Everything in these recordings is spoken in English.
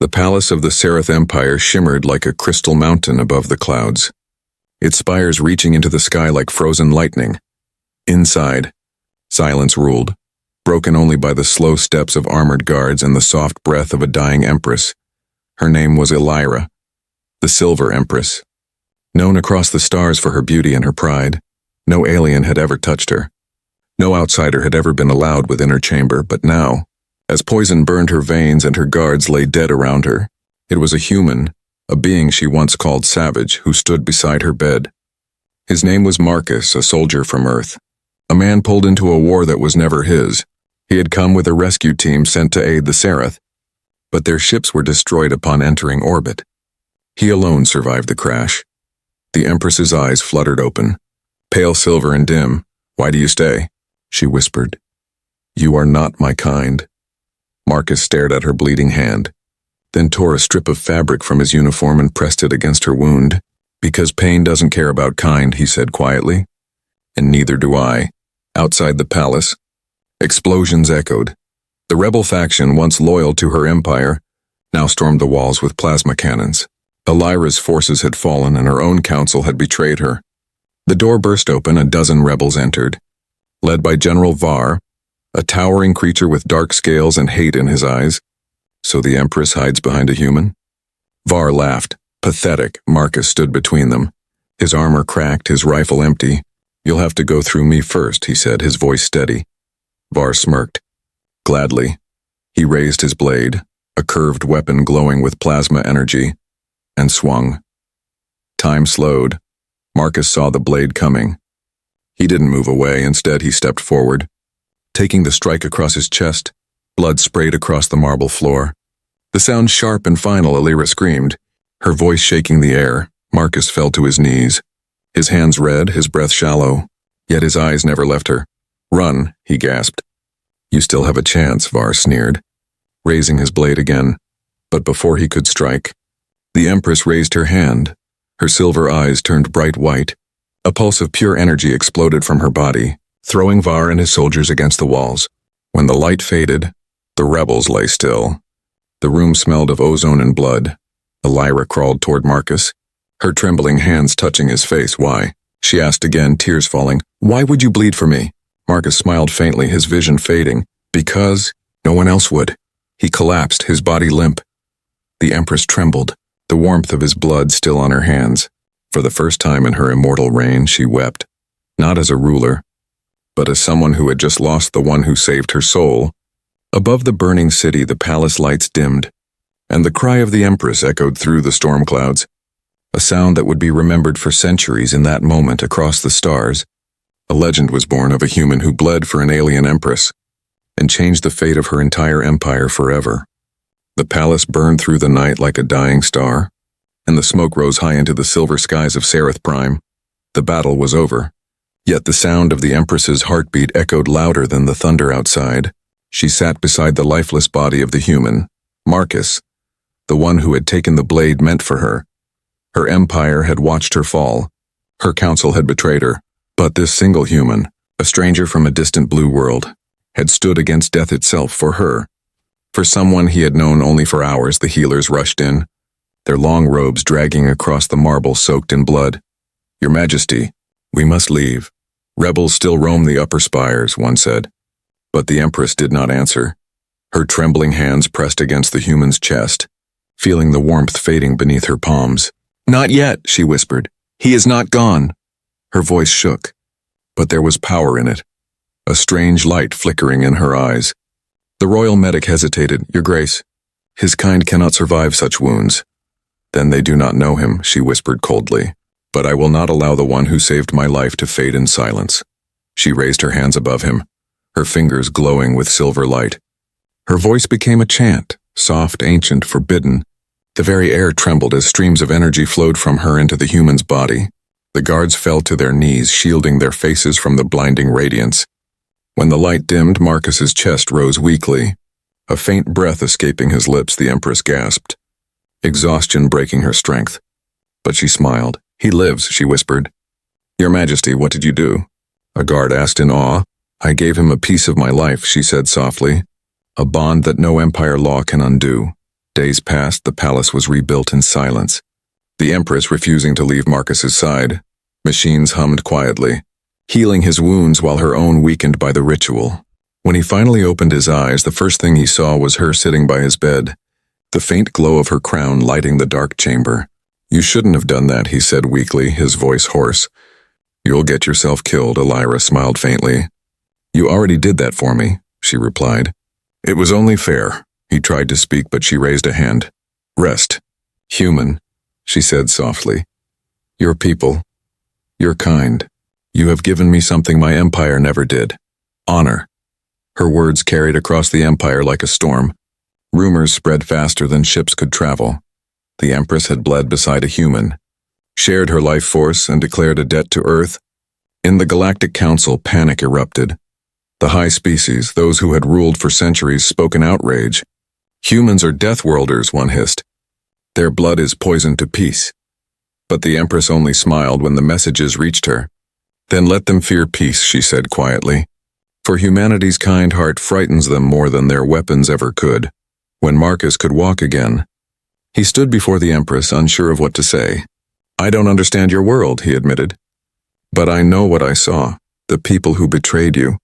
The palace of the Seraph Empire shimmered like a crystal mountain above the clouds, its spires reaching into the sky like frozen lightning. Inside, silence ruled, broken only by the slow steps of armored guards and the soft breath of a dying empress. Her name was Elira, the Silver Empress. Known across the stars for her beauty and her pride, no alien had ever touched her. No outsider had ever been allowed within her chamber, but now, as poison burned her veins and her guards lay dead around her, it was a human, a being she once called savage, who stood beside her bed. His name was Marcus, a soldier from Earth, a man pulled into a war that was never his. He had come with a rescue team sent to aid the Seraph, but their ships were destroyed upon entering orbit. He alone survived the crash. The Empress's eyes fluttered open, pale silver and dim. "Why do you stay?" she whispered. "You are not my kind." Marcus stared at her bleeding hand, then tore a strip of fabric from his uniform and pressed it against her wound. "Because pain doesn't care about kind," he said quietly. "And neither do I." Outside the palace, explosions echoed. The rebel faction, once loyal to her empire, now stormed the walls with plasma cannons. Elira's forces had fallen and her own council had betrayed her. The door burst open, a dozen rebels entered. Led by General Var, a towering creature with dark scales and hate in his eyes. "So the Empress hides behind a human?" Var laughed. Pathetic. Marcus stood between them, his armor cracked, his rifle empty. "You'll have to go through me first," he said, his voice steady. Var smirked. "Gladly." He raised his blade, a curved weapon glowing with plasma energy, and swung. Time slowed. Marcus saw the blade coming. He didn't move away. Instead, he stepped forward, taking the strike across his chest. Blood sprayed across the marble floor. The sound sharp and final, Elira screamed, her voice shaking the air. Marcus fell to his knees, his hands red, his breath shallow, yet his eyes never left her. "Run," he gasped. "You still have a chance," Var sneered, raising his blade again. But before he could strike, the Empress raised her hand. Her silver eyes turned bright white. A pulse of pure energy exploded from her body, throwing Var and his soldiers against the walls. When the light faded, the rebels lay still. The room smelled of ozone and blood. Elira crawled toward Marcus, her trembling hands touching his face. "Why?" she asked again, tears falling. "Why would you bleed for me?" Marcus smiled faintly, his vision fading. "Because no one else would." He collapsed, his body limp. The Empress trembled, the warmth of his blood still on her hands. For the first time in her immortal reign, she wept, not as a ruler, but as someone who had just lost the one who saved her soul. Above the burning city, the palace lights dimmed, and the cry of the Empress echoed through the storm clouds, a sound that would be remembered for centuries. In that moment, across the stars, a legend was born of a human who bled for an alien empress and changed the fate of her entire empire forever. The palace burned through the night like a dying star, and the smoke rose high into the silver skies of Seraph Prime. The battle was over, yet the sound of the Empress's heartbeat echoed louder than the thunder outside. She sat beside the lifeless body of the human, Marcus, the one who had taken the blade meant for her. Her empire had watched her fall. Her council had betrayed her. But this single human, a stranger from a distant blue world, had stood against death itself for her. For someone he had known only for hours, the healers rushed in, their long robes dragging across the marble soaked in blood. "Your Majesty, we must leave. Rebels still roam the upper spires," one said. But the Empress did not answer. Her trembling hands pressed against the human's chest, feeling the warmth fading beneath her palms. "Not yet," she whispered. "He is not gone." Her voice shook, but there was power in it, a strange light flickering in her eyes. The royal medic hesitated. "Your Grace, his kind cannot survive such wounds." "Then they do not know him," she whispered coldly. "But I will not allow the one who saved my life to fade in silence." She raised her hands above him, her fingers glowing with silver light. Her voice became a chant, soft, ancient, forbidden. The very air trembled as streams of energy flowed from her into the human's body. The guards fell to their knees, shielding their faces from the blinding radiance. When the light dimmed, Marcus's chest rose weakly, a faint breath escaping his lips. The Empress gasped, exhaustion breaking her strength. But she smiled. "He lives," she whispered. "Your Majesty, what did you do?" A guard asked in awe. "I gave him a piece of my life," she said softly, "a bond that no empire law can undo." Days passed, the palace was rebuilt in silence. The Empress refusing to leave Marcus's side. Machines hummed quietly, healing his wounds while her own weakened by the ritual. When he finally opened his eyes, the first thing he saw was her sitting by his bed, the faint glow of her crown lighting the dark chamber. "You shouldn't have done that," he said weakly, his voice hoarse. "You'll get yourself killed," Elira smiled faintly. "You already did that for me," she replied. "It was only fair." He tried to speak, but she raised a hand. "Rest. Human," she said softly. "Your people. Your kind. You have given me something my empire never did. Honor." Her words carried across the empire like a storm. Rumors spread faster than ships could travel. The Empress had bled beside a human, shared her life force, and declared a debt to Earth. In the Galactic Council, panic erupted. The high species, those who had ruled for centuries, spoke in outrage. "Humans are death worlders," one hissed. "Their blood is poison to peace." But the Empress only smiled when the messages reached her. "Then let them fear peace," she said quietly. "For humanity's kind heart frightens them more than their weapons ever could." When Marcus could walk again, he stood before the Empress, unsure of what to say. "I don't understand your world," he admitted. "But I know what I saw. The people who betrayed you.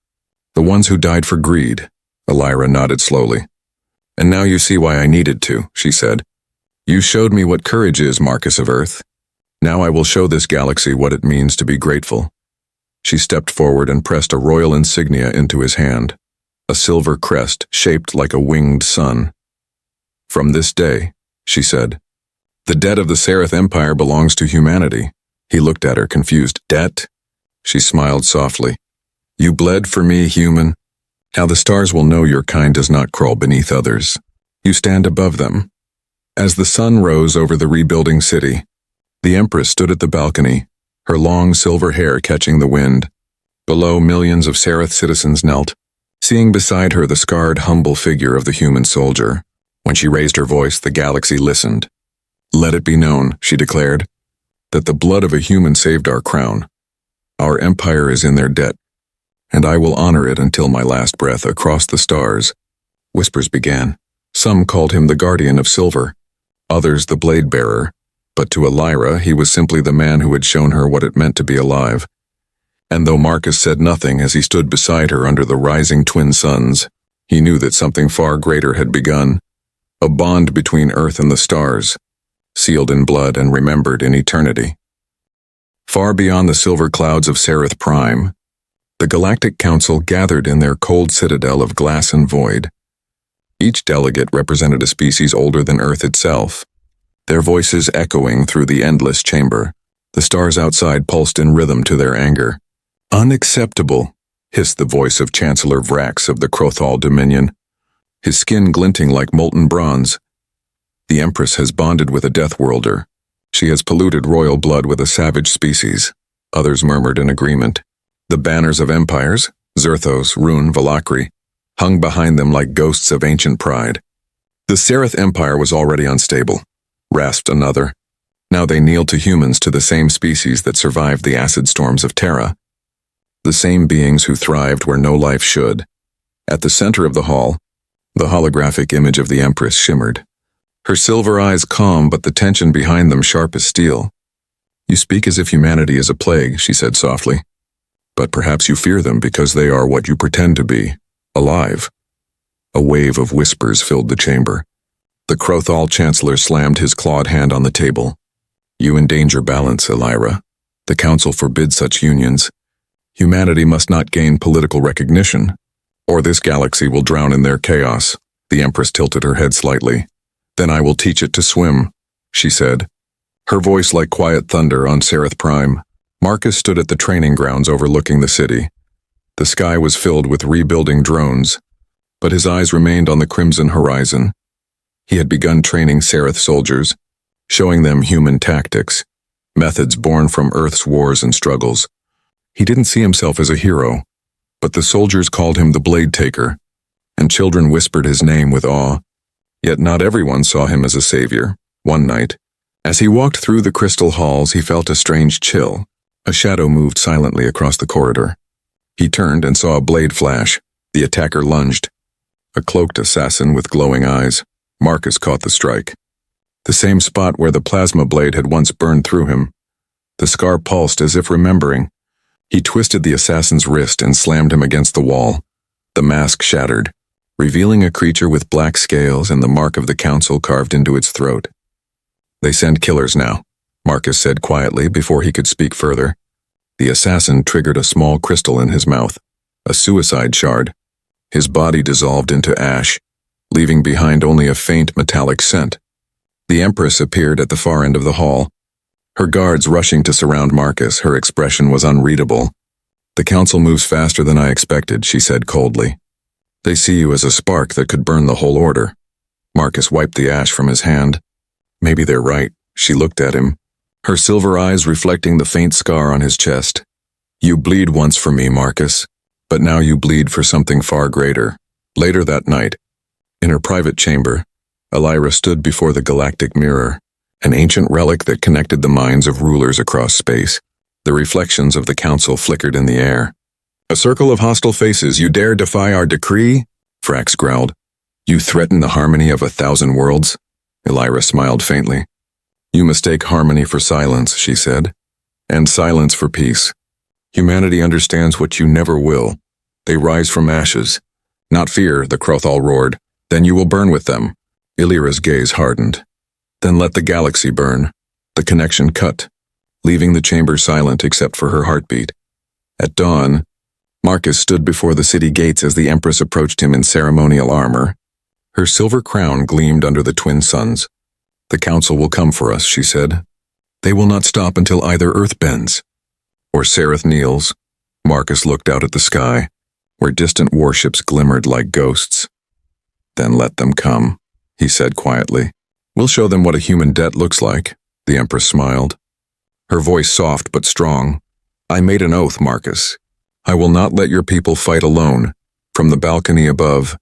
The ones who died for greed." Elira nodded slowly. "And now you see why I needed to," she said. "You showed me what courage is, Marcus of Earth. Now I will show this galaxy what it means to be grateful." She stepped forward and pressed a royal insignia into his hand, a silver crest shaped like a winged sun. "From this day," she said, "the debt of the Sereth Empire belongs to humanity." He looked at her, confused. "Debt?" She smiled softly. "You bled for me, human. Now the stars will know your kind does not crawl beneath others. You stand above them." As the sun rose over the rebuilding city, the Empress stood at the balcony, her long silver hair catching the wind. Below, millions of Sereth citizens knelt, seeing beside her the scarred, humble figure of the human soldier. When she raised her voice, the galaxy listened. "Let it be known," she declared, "that the blood of a human saved our crown. Our empire is in their debt, and I will honor it until my last breath." Across the stars, whispers began. Some called him the Guardian of Silver, others the Blade Bearer, but to Elira he was simply the man who had shown her what it meant to be alive. And though Marcus said nothing as he stood beside her under the rising twin suns, he knew that something far greater had begun. A bond between Earth and the stars, sealed in blood and remembered in eternity. Far beyond the silver clouds of Sereth Prime, the Galactic Council gathered in their cold citadel of glass and void. Each delegate represented a species older than Earth itself, their voices echoing through the endless chamber. The stars outside pulsed in rhythm to their anger. "Unacceptable," hissed the voice of Chancellor Vrax of the Crothal Dominion, his skin glinting like molten bronze. "The Empress has bonded with a death worlder. She has polluted royal blood with a savage species." Others murmured in agreement. The banners of empires, Zerthos, Rune, Valakri, hung behind them like ghosts of ancient pride. "The Sereth Empire was already unstable," rasped another. "Now they kneel to humans, to the same species that survived the acid storms of Terra. The same beings who thrived where no life should." At the center of the hall, the holographic image of the Empress shimmered. Her silver eyes calm, but the tension behind them sharp as steel. "You speak as if humanity is a plague," she said softly. "But perhaps you fear them because they are what you pretend to be, alive." A wave of whispers filled the chamber. The Crothal Chancellor slammed his clawed hand on the table. "You endanger balance, Elira. The Council forbids such unions. Humanity must not gain political recognition, or this galaxy will drown in their chaos." The Empress tilted her head slightly. "Then I will teach it to swim," she said, her voice like quiet thunder on Sereth Prime. Marcus stood at the training grounds overlooking the city. The sky was filled with rebuilding drones, but his eyes remained on the crimson horizon. He had begun training Sereth soldiers, showing them human tactics, methods born from Earth's wars and struggles. He didn't see himself as a hero, but the soldiers called him the Blade Taker, and children whispered his name with awe. Yet not everyone saw him as a savior. One night, as he walked through the crystal halls, he felt a strange chill. A shadow moved silently across the corridor. He turned and saw a blade flash. The attacker lunged, a cloaked assassin with glowing eyes. Marcus caught the strike. The same spot where the plasma blade had once burned through him. The scar pulsed as if remembering. He twisted the assassin's wrist and slammed him against the wall. The mask shattered, revealing a creature with black scales and the mark of the council carved into its throat. "They send killers now," Marcus said quietly before he could speak further. The assassin triggered a small crystal in his mouth, a suicide shard. His body dissolved into ash, leaving behind only a faint metallic scent. The Empress appeared at the far end of the hall. Her guards rushing to surround Marcus, her expression was unreadable. "The council moves faster than I expected," she said coldly. "They see you as a spark that could burn the whole order." Marcus wiped the ash from his hand. "Maybe they're right." She looked at him, her silver eyes reflecting the faint scar on his chest. "You bleed once for me, Marcus, but now you bleed for something far greater." Later that night, in her private chamber, Elira stood before the galactic mirror, an ancient relic that connected the minds of rulers across space. The reflections of the council flickered in the air. "A circle of hostile faces, you dare defy our decree?" Frax growled. "You threaten the harmony of 1,000 worlds?" Elira smiled faintly. "You mistake harmony for silence," she said, "and silence for peace. Humanity understands what you never will. They rise from ashes. Not fear," the Krothal roared. "Then you will burn with them." Elira's gaze hardened. "Then let the galaxy burn." The connection cut, leaving the chamber silent except for her heartbeat. At dawn, Marcus stood before the city gates as the Empress approached him in ceremonial armor. Her silver crown gleamed under the twin suns. "The council will come for us," she said. "They will not stop until either Earth bends or Sereth kneels." Marcus looked out at the sky, where distant warships glimmered like ghosts. "Then let them come," he said quietly. "We'll show them what a human debt looks like." The Empress smiled, her voice soft but strong. "I made an oath, Marcus. I will not let your people fight alone." From the balcony above,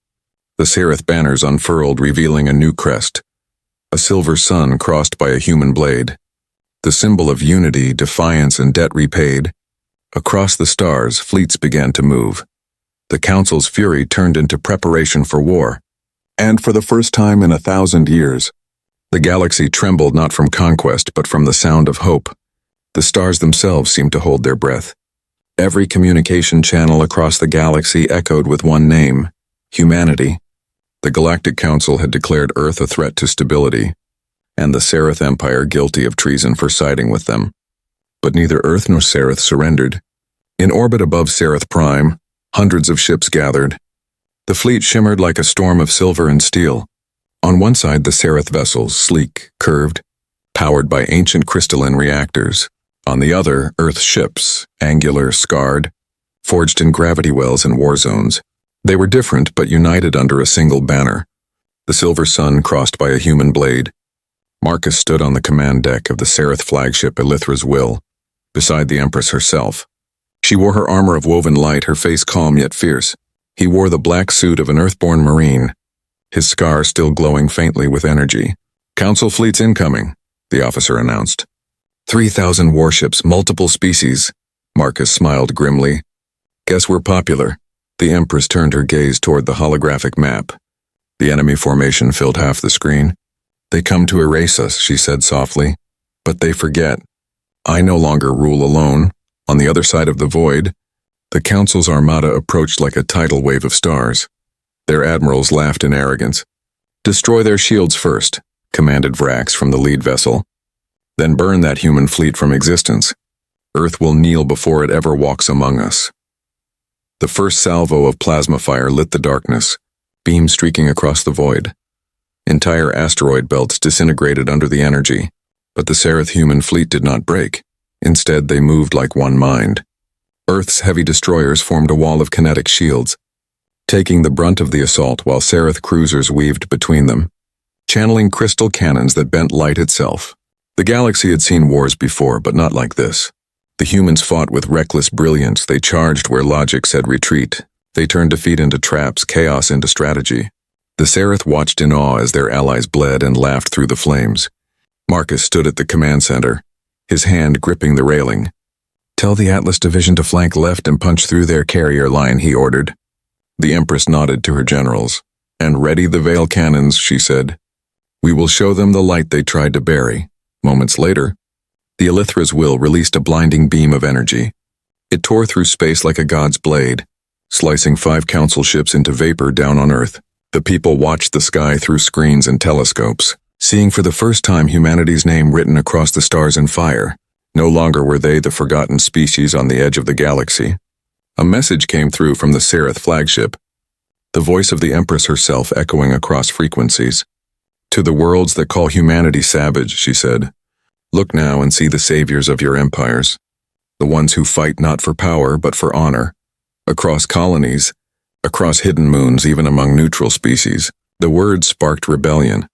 the Sereth banners unfurled, revealing a new crest, a silver sun crossed by a human blade, the symbol of unity, defiance, and debt repaid. Across the stars, fleets began to move. The council's fury turned into preparation for war. And for the first time in 1,000 years, the galaxy trembled not from conquest but from the sound of hope. The stars themselves seemed to hold their breath. Every communication channel across the galaxy echoed with one name: humanity. The Galactic Council had declared Earth a threat to stability, and the Sereth Empire guilty of treason for siding with them. But neither Earth nor Sereth surrendered. In orbit above Sereth Prime, hundreds of ships gathered. The fleet shimmered like a storm of silver and steel. On one side, the Sereth vessels, sleek, curved, powered by ancient crystalline reactors. On the other, Earth ships, angular, scarred, forged in gravity wells and war zones. They were different but united under a single banner, the silver sun crossed by a human blade. Marcus stood on the command deck of the Sereth flagship Elithra's Will, beside the Empress herself. She wore her armor of woven light, her face calm yet fierce. He wore the black suit of an Earthborn Marine, his scar still glowing faintly with energy. "Council fleets incoming," the officer announced. 3,000 warships, multiple species. Marcus smiled grimly. "Guess we're popular." The Empress turned her gaze toward the holographic map. The enemy formation filled half the screen. "They come to erase us," she said softly. "But they forget. I no longer rule alone." On the other side of the void, the Council's armada approached like a tidal wave of stars. Their admirals laughed in arrogance. "Destroy their shields first," commanded Vrax from the lead vessel. "Then burn that human fleet from existence. Earth will kneel before it ever walks among us." The first salvo of plasma fire lit the darkness, beams streaking across the void. Entire asteroid belts disintegrated under the energy, but the Sereth human fleet did not break. Instead, they moved like one mind. Earth's heavy destroyers formed a wall of kinetic shields, taking the brunt of the assault while Sereth cruisers weaved between them, channeling crystal cannons that bent light itself. The galaxy had seen wars before, but not like this. The humans fought with reckless brilliance. They charged where logic said retreat. They turned defeat into traps, chaos into strategy. The Sereth watched in awe as their allies bled and laughed through the flames. Marcus stood at the command center, his hand gripping the railing. "Tell the Atlas Division to flank left and punch through their carrier line," he ordered. The Empress nodded to her generals. "And ready the Veil cannons," she said. We will show them the light they tried to bury. Moments later, the Elithra's will released a blinding beam of energy. It tore through space like a god's blade, slicing 5 council ships into vapor down on Earth. The people watched the sky through screens and telescopes, seeing for the first time humanity's name written across the stars in fire. No longer were they the forgotten species on the edge of the galaxy. A message came through from the Sereth flagship, the voice of the Empress herself echoing across frequencies. To the worlds that call humanity savage, she said, look now and see the saviors of your empires, the ones who fight not for power but for honor, across colonies, across hidden moons, even among neutral species. The words sparked rebellion.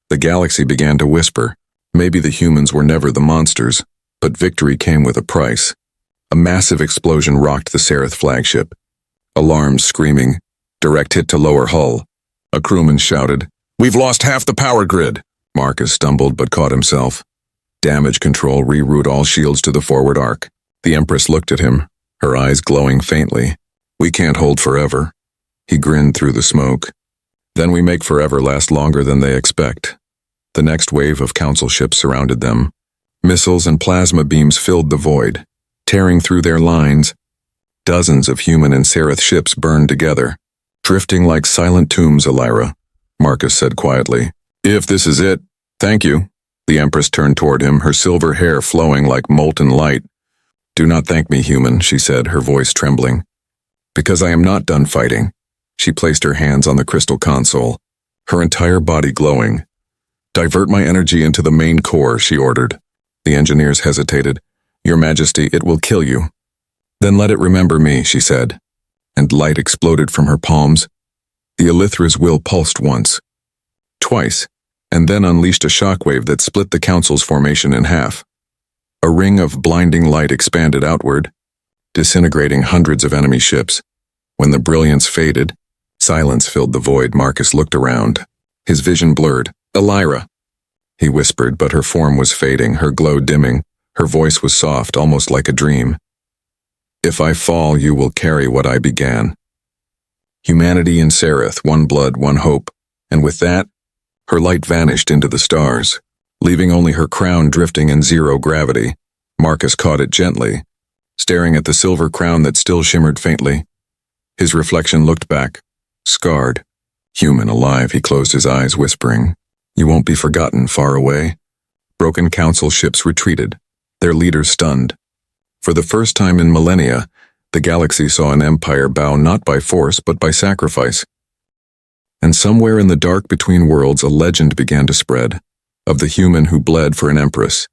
The galaxy began to whisper, maybe the humans were never the monsters, but victory came with a price. A massive explosion rocked the Sereth flagship. Alarms screaming, direct hit to lower hull. A crewman shouted, "We've lost half the power grid." Marcus stumbled but caught himself. Damage control, reroute all shields to the forward arc. The Empress looked at him, her eyes glowing faintly. "We can't hold forever." He grinned through the smoke. "Then we make forever last longer than they expect." The next wave of council ships surrounded them. Missiles and plasma beams filled the void, tearing through their lines. Dozens of human and Sereth ships burned together, drifting like silent tombs, Elira, Marcus said quietly. "If this is it, thank you." The Empress turned toward him, her silver hair flowing like molten light. "Do not thank me, human," she said, her voice trembling. "Because I am not done fighting." She placed her hands on the crystal console, her entire body glowing. "Divert my energy into the main core," she ordered. The engineers hesitated. "Your Majesty, it will kill you." "Then let it remember me," she said, and light exploded from her palms. The Elithra's will pulsed once, twice, and then unleashed a shockwave that split the council's formation in half. A ring of blinding light expanded outward, disintegrating hundreds of enemy ships. When the brilliance faded, silence filled the void. Marcus looked around, his vision blurred. "Elira," he whispered, but her form was fading, her glow dimming. Her voice was soft, almost like a dream. "If I fall, you will carry what I began." Humanity in Sereth, one blood, one hope, and with that, her light vanished into the stars, leaving only her crown drifting in zero gravity. Marcus caught it gently, staring at the silver crown that still shimmered faintly. His reflection looked back, scarred, human, alive. He closed his eyes, whispering, "You won't be forgotten far away." Broken council ships retreated, their leaders stunned. For the first time in millennia, the galaxy saw an empire bow not by force but by sacrifice. And somewhere in the dark between worlds, a legend began to spread, of the human who bled for an empress,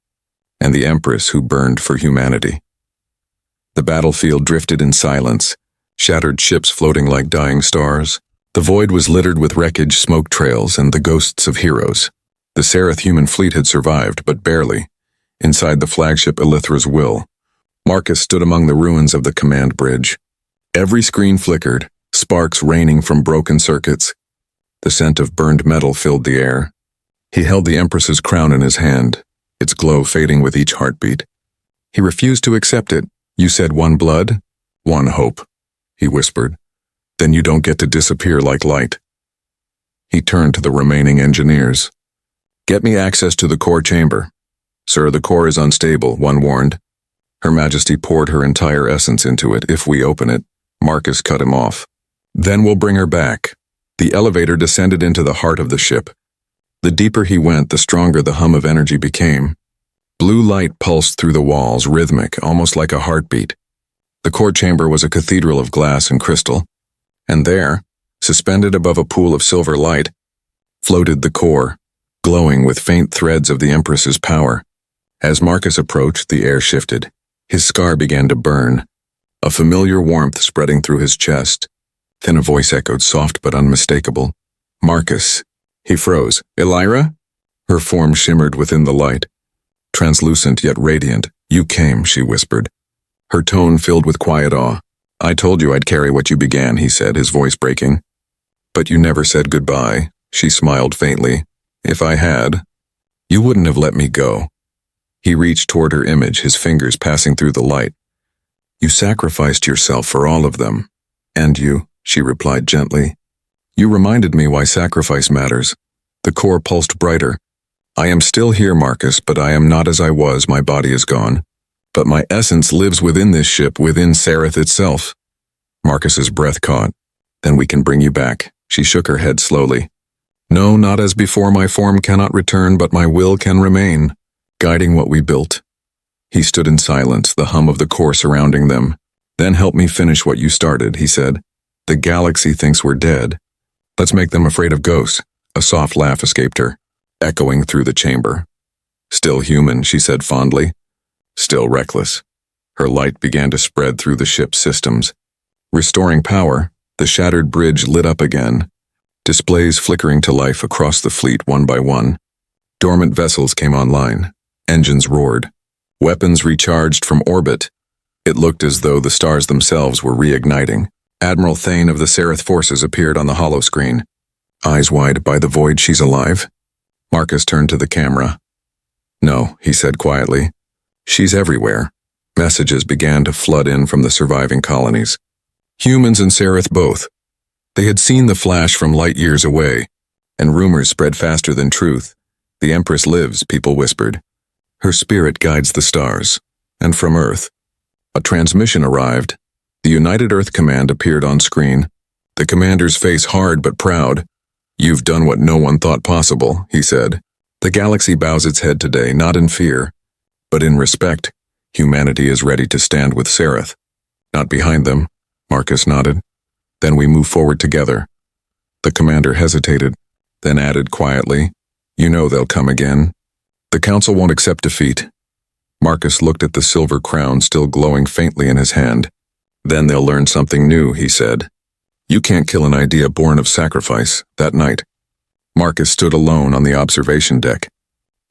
and the empress who burned for humanity. The battlefield drifted in silence, shattered ships floating like dying stars. The void was littered with wreckage, smoke trails, and the ghosts of heroes. The Sereth human fleet had survived, but barely, inside the flagship Elithra's will. Marcus stood among the ruins of the command bridge. Every screen flickered, sparks raining from broken circuits. The scent of burned metal filled the air. He held the Empress's crown in his hand, its glow fading with each heartbeat. He refused to accept it. "You said one blood, one hope," he whispered. "Then you don't get to disappear like light." He turned to the remaining engineers. "Get me access to the core chamber." "Sir, the core is unstable," one warned. Her Majesty poured her entire essence into it. "If we open it," Marcus cut him off. "Then we'll bring her back." The elevator descended into the heart of the ship. The deeper he went, the stronger the hum of energy became. Blue light pulsed through the walls, rhythmic, almost like a heartbeat. The core chamber was a cathedral of glass and crystal, and there, suspended above a pool of silver light, floated the core, glowing with faint threads of the Empress's power. As Marcus approached, the air shifted. His scar began to burn, a familiar warmth spreading through his chest. Then a voice echoed, soft but unmistakable. "Marcus." He froze. "Elira?" Her form shimmered within the light, translucent yet radiant. "You came," she whispered, her tone filled with quiet awe. "I told you I'd carry what you began," he said, his voice breaking. "But you never said goodbye," she smiled faintly. "If I had, you wouldn't have let me go." He reached toward her image, his fingers passing through the light. "You sacrificed yourself for all of them." "And you," she replied gently. "You reminded me why sacrifice matters. The core pulsed brighter. I am still here, Marcus, but I am not as I was. My body is gone. But my essence lives within this ship, within Sereth itself. Marcus's breath caught. Then we can bring you back. She shook her head slowly. No, not as before. My form cannot return, but my will can remain, guiding what we built. He stood in silence, the hum of the core surrounding them. Then help me finish what you started, he said. The galaxy thinks we're dead. Let's make them afraid of ghosts. A soft laugh escaped her, echoing through the chamber. Still human, she said fondly. Still reckless. Her light began to spread through the ship's systems. Restoring power, the shattered bridge lit up again. Displays flickering to life across the fleet one by one. Dormant vessels came online. Engines roared. Weapons recharged from orbit. It looked as though the stars themselves were reigniting. Admiral Thane of the Sereth forces appeared on the holoscreen. Eyes wide by the void. She's alive? Marcus turned to the camera. No, he said quietly. She's everywhere. Messages began to flood in from the surviving colonies. Humans and Sereth both. They had seen the flash from light years away, and rumors spread faster than truth. The Empress lives, people whispered. Her spirit guides the stars. And from Earth. A transmission arrived. The United Earth Command appeared on screen. The commander's face hard but proud. You've done what no one thought possible, he said. The galaxy bows its head today, not in fear, but in respect. Humanity is ready to stand with Sereth. Not behind them, Marcus nodded. Then we move forward together. The commander hesitated, then added quietly, You know they'll come again. The council won't accept defeat. Marcus looked at the silver crown still glowing faintly in his hand. Then they'll learn something new, he said. You can't kill an idea born of sacrifice. That night, Marcus stood alone on the observation deck.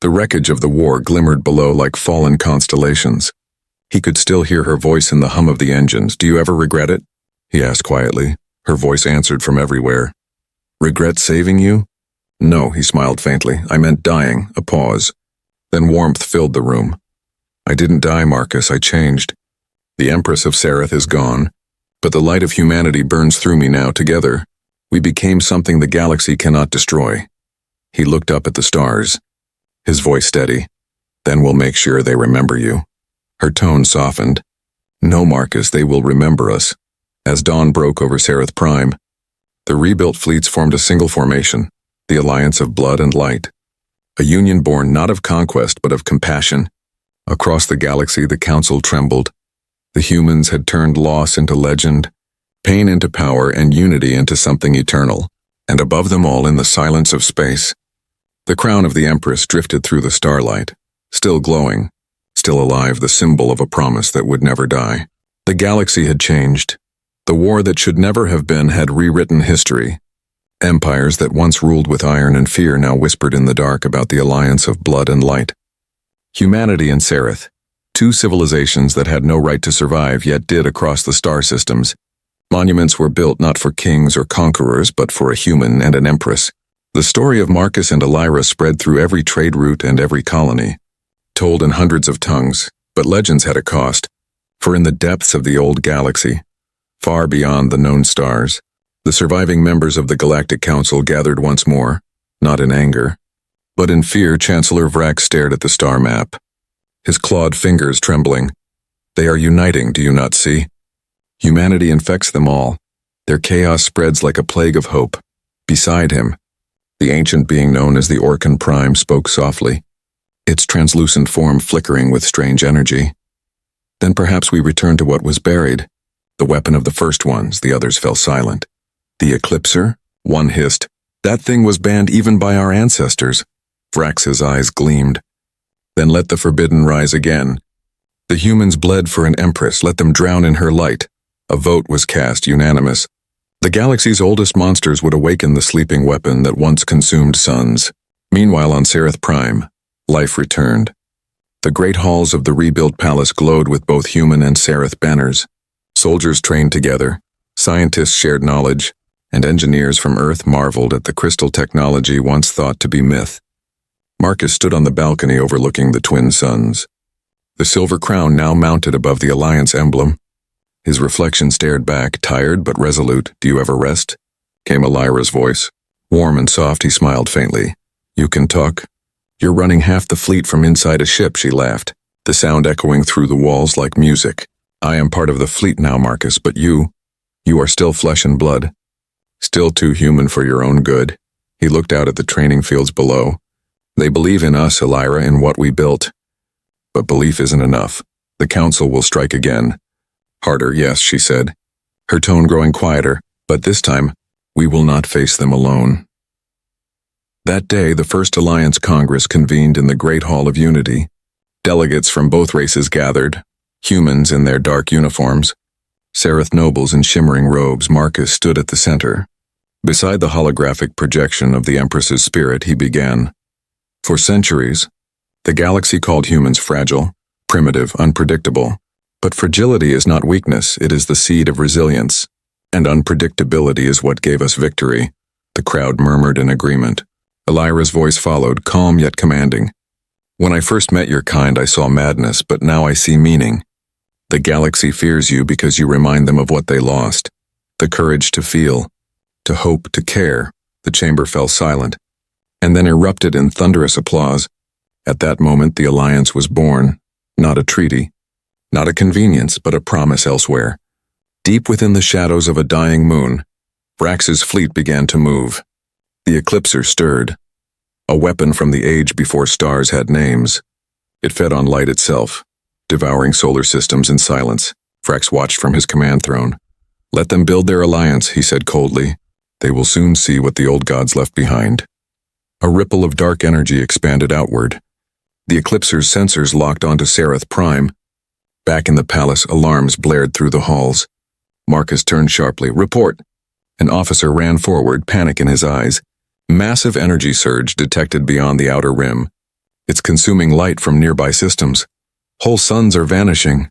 The wreckage of the war glimmered below like fallen constellations. He could still hear her voice in the hum of the engines. Do you ever regret it? He asked quietly. Her voice answered from everywhere. Regret saving you? No, he smiled faintly. I meant dying. A pause. Then warmth filled the room. I didn't die, Marcus. I changed. The Empress of Sereth is gone, but the light of humanity burns through me now. Together, we became something the galaxy cannot destroy. He looked up at the stars, his voice steady. Then we'll make sure they remember you. Her tone softened. No, Marcus, they will remember us. As dawn broke over Sereth Prime, the rebuilt fleets formed a single formation, the alliance of blood and light. A union born not of conquest but of compassion. Across the galaxy, the council trembled. The humans had turned loss into legend, pain into power, and unity into something eternal. And above them all, in the silence of space, the crown of the Empress drifted through the starlight, still glowing, still alive, the symbol of a promise that would never die. The galaxy had changed. The war that should never have been had rewritten history. Empires that once ruled with iron and fear now whispered in the dark about the alliance of blood and light. Humanity and Sereth, two civilizations that had no right to survive yet did across the star systems. Monuments were built not for kings or conquerors but for a human and an empress. The story of Marcus and Elira spread through every trade route and every colony, told in hundreds of tongues, but legends had a cost. For in the depths of the old galaxy, far beyond the known stars, the surviving members of the Galactic Council gathered once more, not in anger, but in fear. Chancellor Vrack stared at the star map, his clawed fingers trembling. They are uniting, do you not see? Humanity infects them all. Their chaos spreads like a plague of hope. Beside him, the ancient being known as the Orkan Prime spoke softly, its translucent form flickering with strange energy. Then perhaps we return to what was buried, the weapon of the first ones. The others fell silent. The Eclipser? One hissed. That thing was banned even by our ancestors. Vrax's eyes gleamed. Then let the forbidden rise again. The humans bled for an empress. Let them drown in her light. A vote was cast, unanimous. The galaxy's oldest monsters would awaken the sleeping weapon that once consumed suns. Meanwhile, on Sereth Prime, life returned. The great halls of the rebuilt palace glowed with both human and Sereth banners. Soldiers trained together, scientists shared knowledge, and engineers from Earth marveled at the crystal technology once thought to be myth. Marcus stood on the balcony overlooking the twin suns. The silver crown now mounted above the Alliance emblem. His reflection stared back, tired but resolute. Do you ever rest? Came Elira's voice. Warm and soft, he smiled faintly. You can talk? You're running half the fleet from inside a ship, she laughed, the sound echoing through the walls like music. I am part of the fleet now, Marcus, but you are still flesh and blood. Still too human for your own good. He looked out at the training fields below. They believe in us, Elira, in what we built. But belief isn't enough. The Council will strike again. Harder, yes, she said, her tone growing quieter, but this time, we will not face them alone. That day, the First Alliance Congress convened in the Great Hall of Unity. Delegates from both races gathered, humans in their dark uniforms. Seraph nobles in shimmering robes. Marcus stood at the center. Beside the holographic projection of the Empress's spirit, he began. For centuries, the galaxy called humans fragile, primitive, unpredictable. But fragility is not weakness, it is the seed of resilience. And unpredictability is what gave us victory. The crowd murmured in agreement. Elira's voice followed, calm yet commanding. When I first met your kind, I saw madness, but now I see meaning. The galaxy fears you because you remind them of what they lost. The courage to feel, to hope, to care. The chamber fell silent, and then erupted in thunderous applause. At that moment, the alliance was born, not a treaty, not a convenience, but a promise elsewhere. Deep within the shadows of a dying moon, Vrax's fleet began to move. The Eclipser stirred, a weapon from the age before stars had names. It fed on light itself, devouring solar systems in silence. Vrax watched from his command throne. Let them build their alliance, he said coldly. They will soon see what the old gods left behind. A ripple of dark energy expanded outward. The Eclipser's sensors locked onto Seraph Prime. Back in the palace, alarms blared through the halls. Marcus turned sharply. Report! An officer ran forward, panic in his eyes. Massive energy surge detected beyond the outer rim. It's consuming light from nearby systems. Whole suns are vanishing.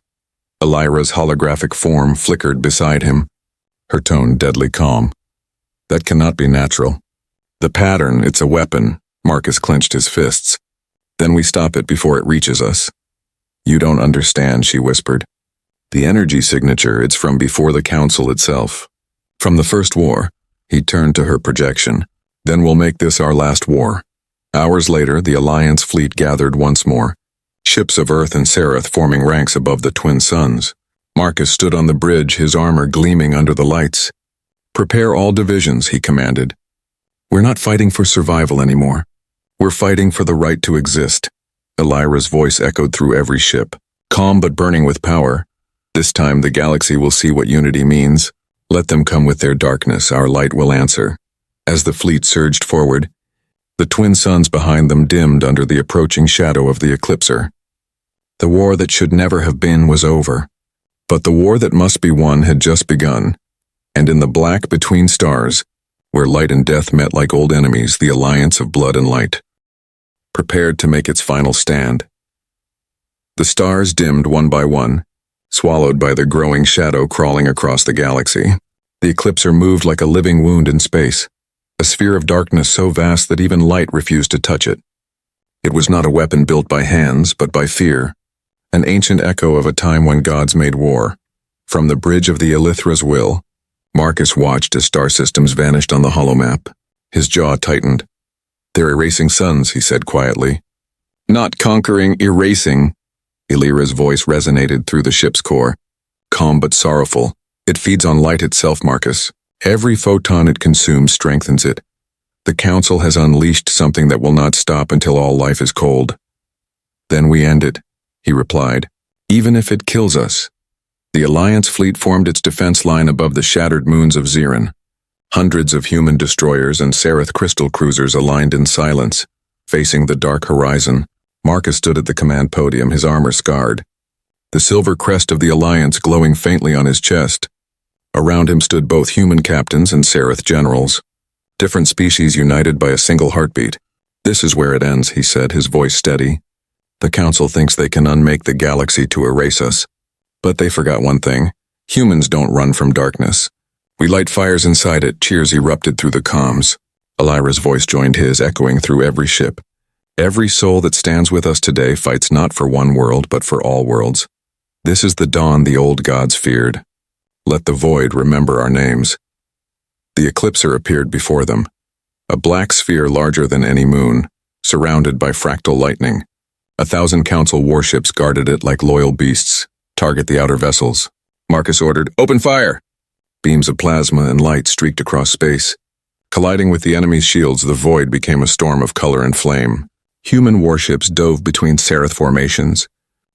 Elira's holographic form flickered beside him, her tone deadly calm. That cannot be natural. The pattern, it's a weapon. Marcus clenched his fists. Then we stop it before it reaches us. You don't understand, she whispered. The energy signature, it's from before the Council itself. From the First War. He turned to her projection. Then we'll make this our last war. Hours later, the Alliance fleet gathered once more. Ships of Earth and Seraph forming ranks above the twin suns. Marcus stood on the bridge, his armor gleaming under the lights. Prepare all divisions, he commanded. We're not fighting for survival anymore. We're fighting for the right to exist. Elira's voice echoed through every ship, calm but burning with power. This time the galaxy will see what unity means. Let them come with their darkness, our light will answer. As the fleet surged forward, the twin suns behind them dimmed under the approaching shadow of the Eclipser. The war that should never have been was over. But the war that must be won had just begun. And in the black between stars, where light and death met like old enemies, the alliance of blood and light, prepared to make its final stand. The stars dimmed one by one, swallowed by the growing shadow crawling across the galaxy. The Eclipser moved like a living wound in space, a sphere of darkness so vast that even light refused to touch it. It was not a weapon built by hands, but by fear, an ancient echo of a time when gods made war. From the bridge of the Elithra's will, Marcus watched as star systems vanished on the holomap. His jaw tightened. They're erasing suns, he said quietly. Not conquering, erasing. Elira's voice resonated through the ship's core, calm but sorrowful. It feeds on light itself, Marcus. Every photon it consumes strengthens it. The Council has unleashed something that will not stop until all life is cold. Then we end it, he replied, even if it kills us. The Alliance fleet formed its defense line above the shattered moons of Zirin. Hundreds of human destroyers and Seraph crystal cruisers aligned in silence, facing the dark horizon. Marcus stood at the command podium, his armor scarred, the silver crest of the Alliance glowing faintly on his chest. Around him stood both human captains and Seraph generals, different species united by a single heartbeat. This is where it ends, he said, his voice steady. The Council thinks they can unmake the galaxy to erase us. But they forgot one thing. Humans don't run from darkness. We light fires inside it. Cheers erupted through the comms. Elira's voice joined his, echoing through every ship. Every soul that stands with us today fights not for one world, but for all worlds. This is the dawn the old gods feared. Let the void remember our names. The Eclipser appeared before them. A black sphere larger than any moon, surrounded by fractal lightning. 1,000 council warships guarded it like loyal beasts. Target the outer vessels. Marcus ordered, "Open fire!" Beams of plasma and light streaked across space. Colliding with the enemy's shields, the void became a storm of color and flame. Human warships dove between seraph formations,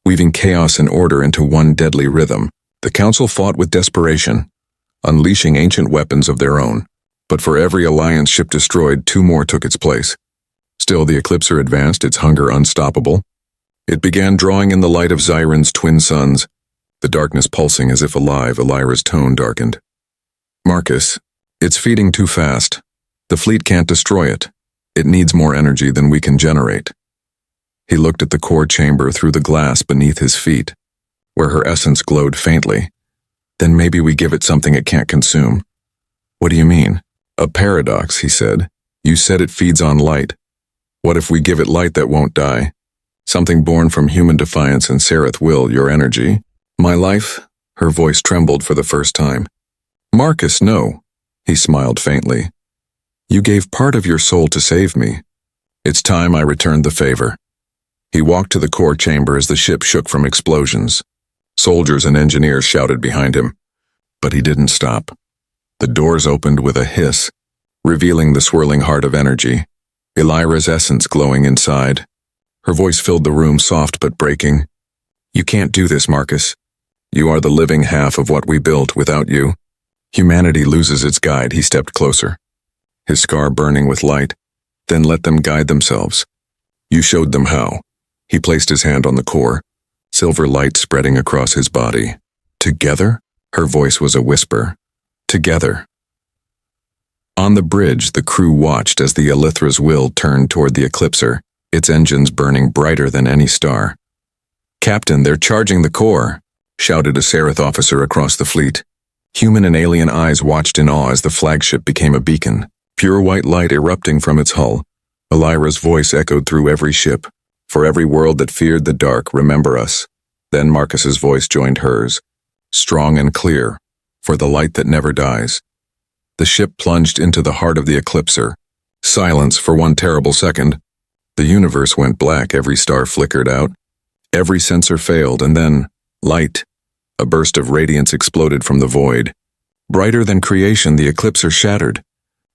weaving chaos and order into one deadly rhythm. The council fought with desperation, unleashing ancient weapons of their own. But for every Alliance ship destroyed, 2 more took its place. Still, the Eclipser advanced, its hunger unstoppable. It began drawing in the light of Zyron's twin suns, the darkness pulsing as if alive. Elira's tone darkened. "Marcus, it's feeding too fast. The fleet can't destroy it. It needs more energy than we can generate." He looked at the core chamber through the glass beneath his feet, where her essence glowed faintly. "Then maybe we give it something it can't consume." "What do you mean?" "A paradox," he said. "You said it feeds on light. What if we give it light that won't die? Something born from human defiance and seraph will, your energy." "My life?" Her voice trembled for the first time. "Marcus, no." He smiled faintly. "You gave part of your soul to save me. It's time I returned the favor." He walked to the core chamber as the ship shook from explosions. Soldiers and engineers shouted behind him, but he didn't stop. The doors opened with a hiss, revealing the swirling heart of energy, Elira's essence glowing inside. Her voice filled the room, soft but breaking. "You can't do this, Marcus. You are the living half of what we built. Without you, humanity loses its guide." He stepped closer, his scar burning with light. "Then let them guide themselves. You showed them how." He placed his hand on the core, silver light spreading across his body. "Together?" Her voice was a whisper. "Together." On the bridge, the crew watched as the Elithra's will turned toward the Eclipser, its engines burning brighter than any star. "Captain, they're charging the core," shouted a seraph officer across the fleet. Human and alien eyes watched in awe as the flagship became a beacon, pure white light erupting from its hull. Elira's voice echoed through every ship. "For every world that feared the dark, remember us." Then Marcus's voice joined hers, strong and clear, "For the light that never dies." The ship plunged into the heart of the Eclipser. Silence for one terrible second. The universe went black, every star flickered out. Every sensor failed, and then, light. A burst of radiance exploded from the void. Brighter than creation, the Eclipser shattered,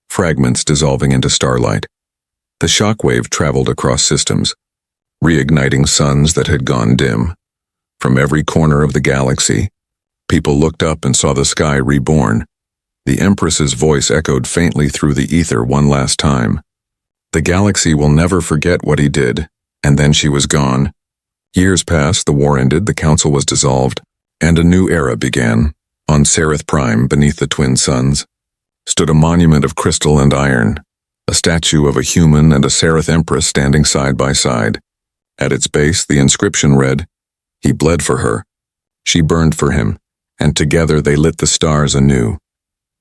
fragments dissolving into starlight. The shockwave traveled across systems, reigniting suns that had gone dim. From every corner of the galaxy, people looked up and saw the sky reborn. The Empress's voice echoed faintly through the ether one last time. "The galaxy will never forget what he did," and then she was gone. Years passed, the war ended, the council was dissolved, and a new era began. On Seraph Prime, beneath the twin suns, stood a monument of crystal and iron, a statue of a human and a Seraph Empress standing side by side. At its base, the inscription read, "He bled for her. She burned for him, and together they lit the stars anew."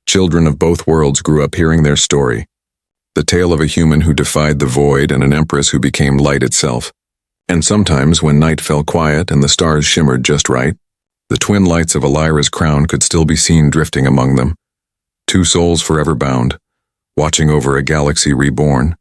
Children of both worlds grew up hearing their story, the tale of a human who defied the void and an empress who became light itself. And sometimes, when night fell quiet and the stars shimmered just right, the twin lights of Elira's crown could still be seen drifting among them. 2 souls forever bound, watching over a galaxy reborn.